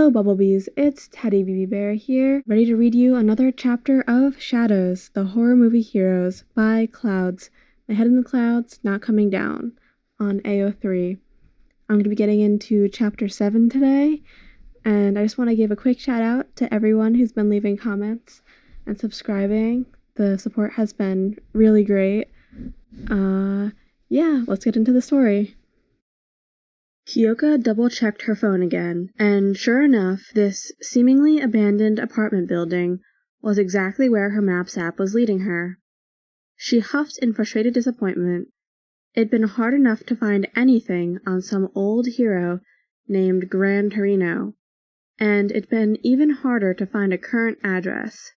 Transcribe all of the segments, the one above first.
Hello Bumblebees, it's Teddy BB Bear here, ready to read you another chapter of Shadows, the Horror Movie Heroes by Clouds, My Head in the Clouds, Not Coming Down, on AO3. I'm going to be getting into chapter 7 today, and I just want to give a quick shout out to everyone who's been leaving comments and subscribing. The support has been really great. Yeah, let's get into the story. Kyoka double-checked her phone again, and sure enough, this seemingly abandoned apartment building was exactly where her Maps app was leading her. She huffed in frustrated disappointment. It'd been hard enough to find anything on some old hero named Gran Torino, and it'd been even harder to find a current address.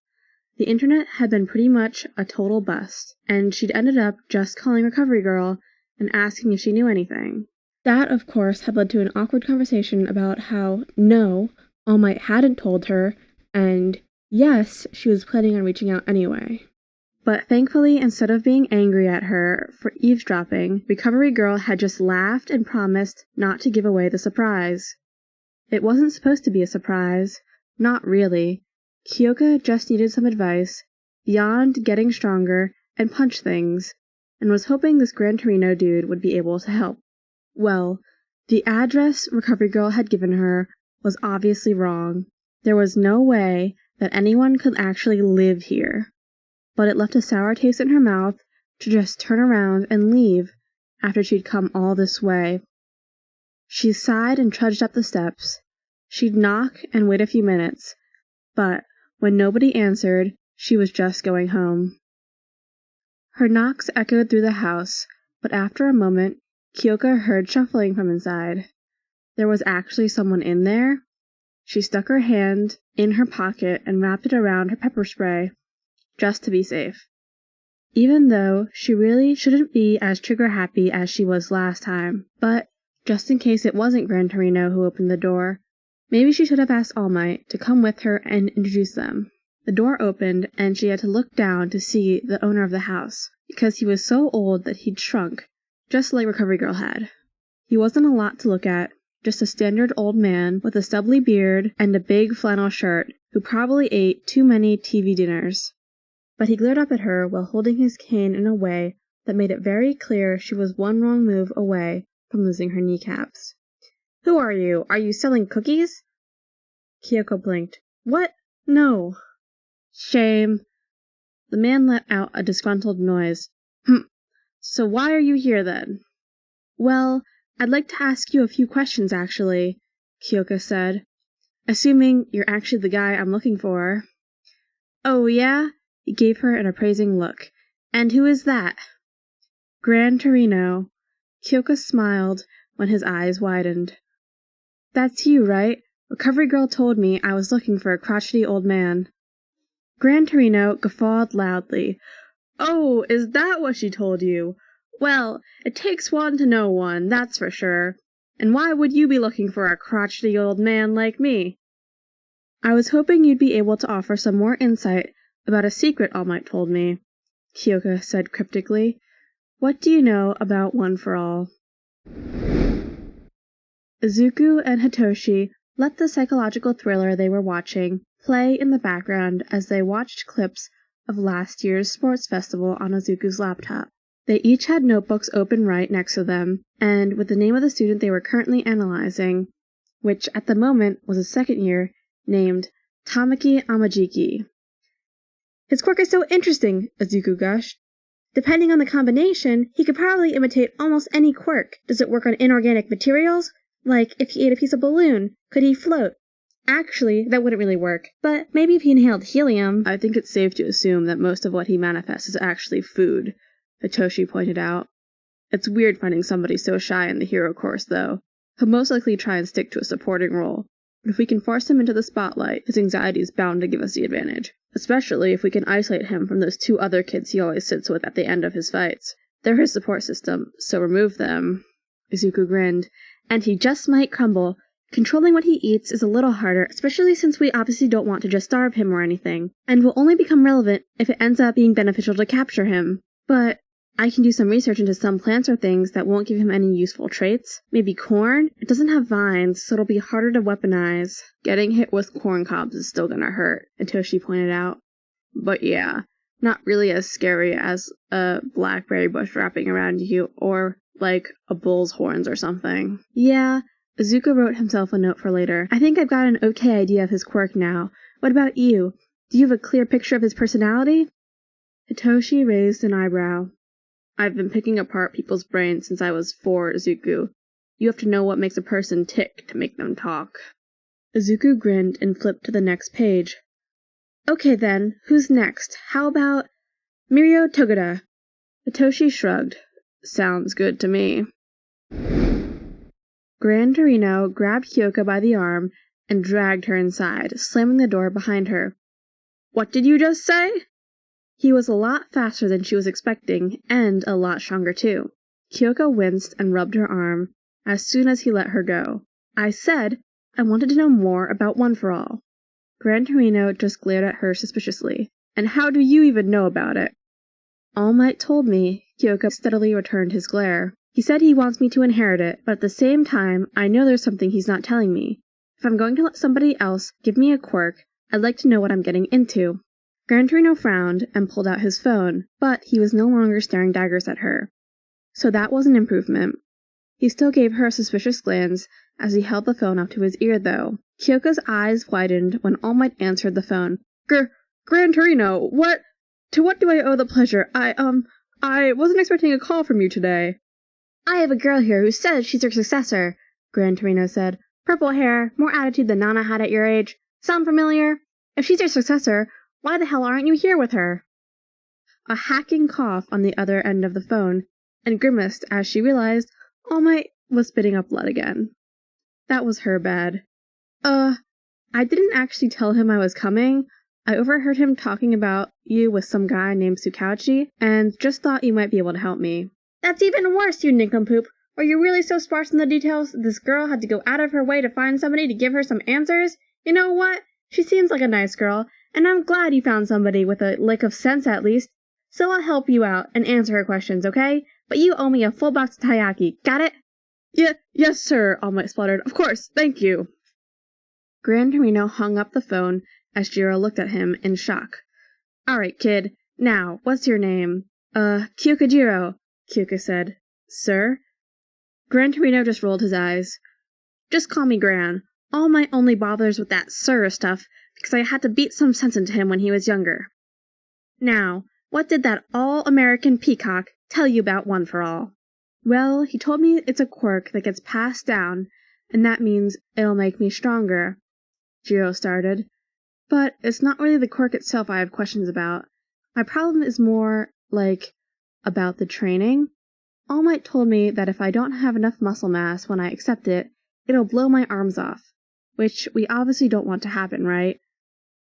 The internet had been pretty much a total bust, and she'd ended up just calling Recovery Girl and asking if she knew anything. That, of course, had led to an awkward conversation about how, no, All Might hadn't told her, and yes, she was planning on reaching out anyway. But thankfully, instead of being angry at her for eavesdropping, Recovery Girl had just laughed and promised not to give away the surprise. It wasn't supposed to be a surprise. Not really. Kyoka just needed some advice, beyond getting stronger and punch things, and was hoping this Gran Torino dude would be able to help. Well, the address Recovery Girl had given her was obviously wrong. There was no way that anyone could actually live here. But it left a sour taste in her mouth to just turn around and leave after she'd come all this way. She sighed and trudged up the steps. She'd knock and wait a few minutes, but when nobody answered, she was just going home. Her knocks echoed through the house, but after a moment, Kyoka heard shuffling from inside. There was actually someone in there. She stuck her hand in her pocket and wrapped it around her pepper spray, just to be safe. Even though she really shouldn't be as trigger-happy as she was last time, but just in case it wasn't Gran Torino who opened the door, maybe she should have asked All Might to come with her and introduce them. The door opened, and she had to look down to see the owner of the house, because he was so old that he'd shrunk, just like Recovery Girl had. He wasn't a lot to look at, just a standard old man with a stubbly beard and a big flannel shirt who probably ate too many TV dinners. But he glared up at her while holding his cane in a way that made it very clear she was one wrong move away from losing her kneecaps. "Who are you? Are you selling cookies?" Kyoko blinked. "What? No." "Shame." The man let out a disgruntled noise. So why are you here, then?" "Well, I'd like to ask you a few questions, actually," Kyoka said. "Assuming you're actually the guy I'm looking for." "Oh, yeah?" He gave her an appraising look. "And who is that?" "Gran Torino." Kyoka smiled when his eyes widened. "That's you, right? Recovery Girl told me I was looking for a crotchety old man." Gran Torino guffawed loudly. "Oh, is that what she told you? Well, it takes one to know one, that's for sure. And why would you be looking for a crotchety old man like me?" "I was hoping you'd be able to offer some more insight about a secret All Might told me," Kyoka said cryptically. "What do you know about One for All?" Izuku and Hitoshi let the psychological thriller they were watching play in the background as they watched clips of last year's sports festival on Izuku's laptop. They each had notebooks open right next to them, and with the name of the student they were currently analyzing, which at the moment was a second year, named Tamaki Amajiki. "His quirk is so interesting," Izuku gushed. "Depending on the combination, he could probably imitate almost any quirk. Does it work on inorganic materials? Like, if he ate a piece of balloon, could he float? Actually, that wouldn't really work, but maybe if he inhaled helium." "I think it's safe to assume that most of what he manifests is actually food," Hitoshi pointed out. "It's weird finding somebody so shy in the hero course, though. He'll most likely try and stick to a supporting role. But if we can force him into the spotlight, his anxiety is bound to give us the advantage. Especially if we can isolate him from those two other kids he always sits with at the end of his fights. They're his support system, so remove them." Izuku grinned. "And he just might crumble. Controlling what he eats is a little harder, especially since we obviously don't want to just starve him or anything, and will only become relevant if it ends up being beneficial to capture him. But I can do some research into some plants or things that won't give him any useful traits. Maybe corn? It doesn't have vines, so it'll be harder to weaponize. Getting hit with corn cobs is still gonna hurt, Hitoshi pointed out. But yeah, not really as scary as a blackberry bush wrapping around you, or like a bull's horns or something. Yeah, Izuku wrote himself a note for later. I think I've got an okay idea of his quirk now. What about you? Do you have a clear picture of his personality? Hitoshi raised an eyebrow. I've been picking apart people's brains since I was 4, Izuku. You have to know what makes a person tick to make them talk. Izuku grinned and flipped to the next page. Okay then, who's next? How about Mirio Togoda? Hitoshi shrugged. Sounds good to me. Gran Torino grabbed Kyoka by the arm and dragged her inside, slamming the door behind her. What did you just say? He was a lot faster than she was expecting, and a lot stronger too. Kyoka winced and rubbed her arm as soon as he let her go. I said I wanted to know more about One for All. Gran Torino just glared at her suspiciously. And how do you even know about it? All Might told me. Kyoka steadily returned his glare. He said he wants me to inherit it, but at the same time, I know there's something he's not telling me. If I'm going to let somebody else give me a quirk, I'd like to know what I'm getting into. Gran Torino frowned and pulled out his phone, but he was no longer staring daggers at her. So that was an improvement. He still gave her a suspicious glance as he held the phone up to his ear, though. Kyoka's eyes widened when All Might answered the phone. Gran Torino, to what do I owe the pleasure? I wasn't expecting a call from you today. I have a girl here who says she's your successor, Gran Torino said. Purple hair, more attitude than Nana had at your age. Sound familiar? If she's your successor, why the hell aren't you here with her? A hacking cough on the other end of the phone, and grimaced as she realized All Might was spitting up blood again. That was her bad. I didn't actually tell him I was coming. I overheard him talking about you with some guy named Tsukauchi, and just thought you might be able to help me. That's even worse, you nincompoop. Were you really so sparse in the details this girl had to go out of her way to find somebody to give her some answers? You know what? She seems like a nice girl, and I'm glad you found somebody with a lick of sense at least. So I'll help you out and answer her questions, okay? But you owe me a full box of taiyaki. Got it? Yes, sir, All Might spluttered. Of course, thank you. Gran Torino hung up the phone as Jiro looked at him in shock. Alright, kid. Now, what's your name? Kyokujiro, Kyoka said. Sir? Gran Torino just rolled his eyes. Just call me Gran. All Might only bothers with that sir stuff because I had to beat some sense into him when he was younger. Now, what did that all-American peacock tell you about One for All? Well, he told me it's a quirk that gets passed down, and that means it'll make me stronger. Jiro started. But it's not really the quirk itself I have questions about. My problem is more, about the training. All Might told me that if I don't have enough muscle mass when I accept it, it'll blow my arms off. Which we obviously don't want to happen, right?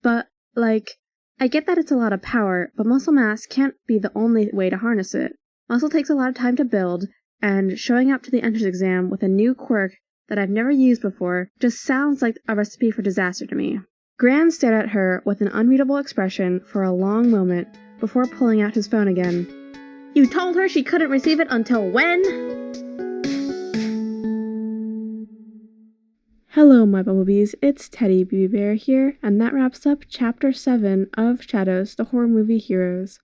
But, I get that it's a lot of power, but muscle mass can't be the only way to harness it. Muscle takes a lot of time to build, and showing up to the entrance exam with a new quirk that I've never used before just sounds like a recipe for disaster to me. Gran stared at her with an unreadable expression for a long moment before pulling out his phone again. You told her she couldn't receive it until when? Hello, my Bumblebees, it's Teddy Baby Bear here, and that wraps up Chapter 7 of Shadows, the horror movie Heroes.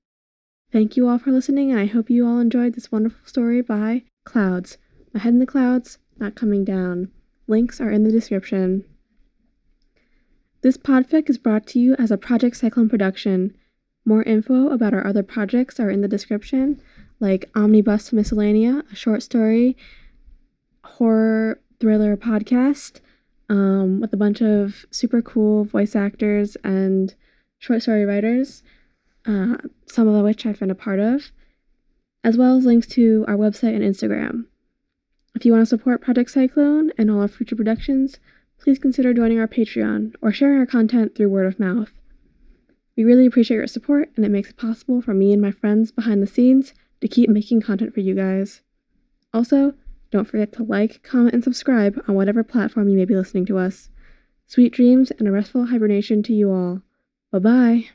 Thank you all for listening, and I hope you all enjoyed this wonderful story by Clouds. My Head in the Clouds, Not Coming Down. Links are in the description. This podfic is brought to you as a Project Cyclone production. More info about our other projects are in the description, like Omnibus Miscellanea, a short story, horror thriller podcast, with a bunch of super cool voice actors and short story writers, some of which I've been a part of, as well as links to our website and Instagram. If you want to support Project Cyclone and all our future productions, please consider joining our Patreon or sharing our content through word of mouth. We really appreciate your support, and it makes it possible for me and my friends behind the scenes to keep making content for you guys. Also, don't forget to like, comment, and subscribe on whatever platform you may be listening to us. Sweet dreams and a restful hibernation to you all. Bye-bye.